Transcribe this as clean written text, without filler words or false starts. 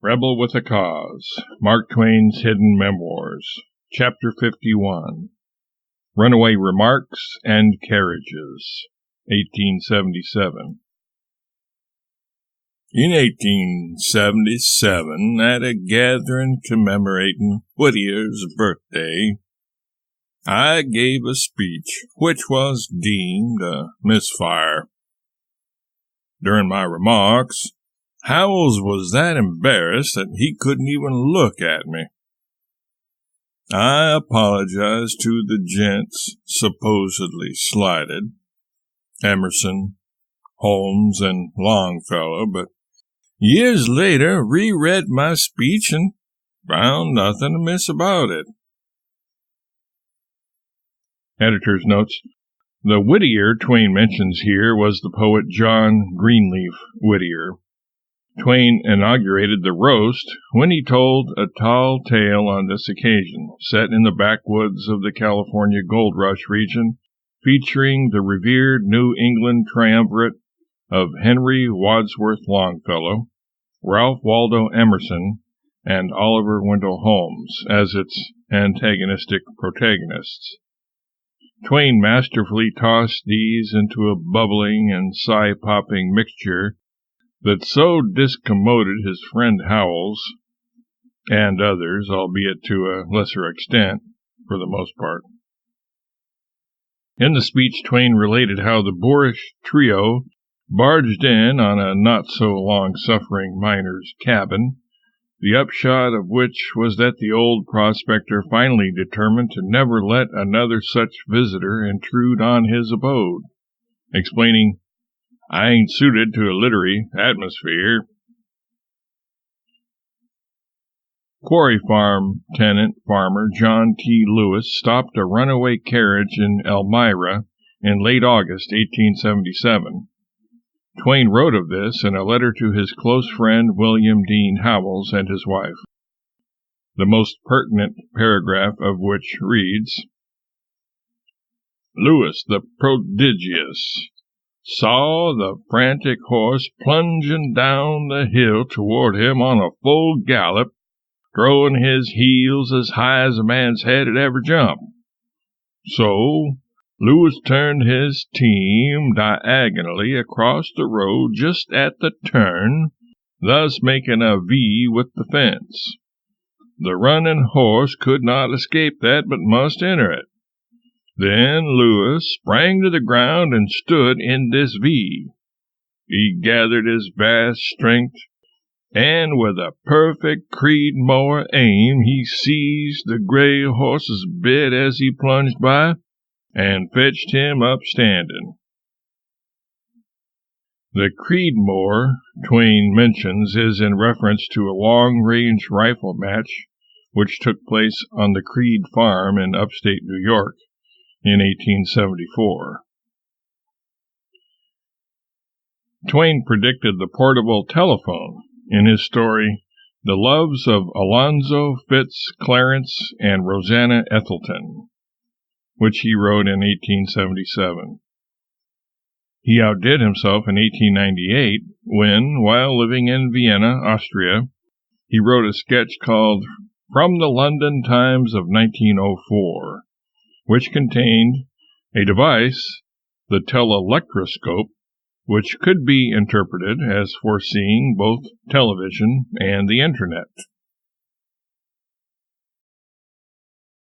Rebel with a Cause, Mark Twain's Hidden Memoirs, Chapter 51, Runaway Remarks and Carriages, 1877. In 1877, at a gathering commemorating Whittier's birthday, I gave a speech which was deemed a misfire. During my remarks, Howells was that embarrassed that he couldn't even look at me. I apologized to the gents supposedly slighted, Emerson, Holmes, and Longfellow, but years later reread my speech and found nothing amiss about it. Editor's notes. The Whittier Twain mentions here was the poet John Greenleaf Whittier. Twain inaugurated the roast when he told a tall tale on this occasion, set in the backwoods of the California Gold Rush region, featuring the revered New England triumvirate of Henry Wadsworth Longfellow, Ralph Waldo Emerson, and Oliver Wendell Holmes as its antagonistic protagonists. Twain masterfully tossed these into a bubbling and sigh-popping mixture that so discommoded his friend Howells, and others, albeit to a lesser extent, for the most part. In the speech, Twain related how the boorish trio barged in on a not-so-long-suffering miner's cabin, the upshot of which was that the old prospector finally determined to never let another such visitor intrude on his abode, explaining, "I ain't suited to a literary atmosphere." Quarry Farm tenant farmer John T. Lewis stopped a runaway carriage in Elmira in late August 1877. Twain wrote of this in a letter to his close friend William Dean Howells and his wife, the most pertinent paragraph of which reads, "Lewis the prodigious saw the frantic horse plunging down the hill toward him on a full gallop, throwing his heels as high as a man's head had ever jumped. So Lewis turned his team diagonally across the road just at the turn, thus making a V with the fence. The running horse could not escape that, but must enter it. Then Lewis sprang to the ground and stood in this V. He gathered his vast strength, and with a perfect Creedmoor aim he seized the gray horse's bit as he plunged by, and fetched him up standing." The Creedmoor Twain mentions is in reference to a long-range rifle match which took place on the Creed Farm in upstate New York in 1874. Twain predicted the portable telephone in his story The Loves of Alonzo Fitz Clarence and Rosanna Ethelton, which he wrote in 1877. He outdid himself in 1898 when, while living in Vienna, Austria, he wrote a sketch called From the London Times of 1904, which contained a device, the telelectroscope, which could be interpreted as foreseeing both television and the Internet.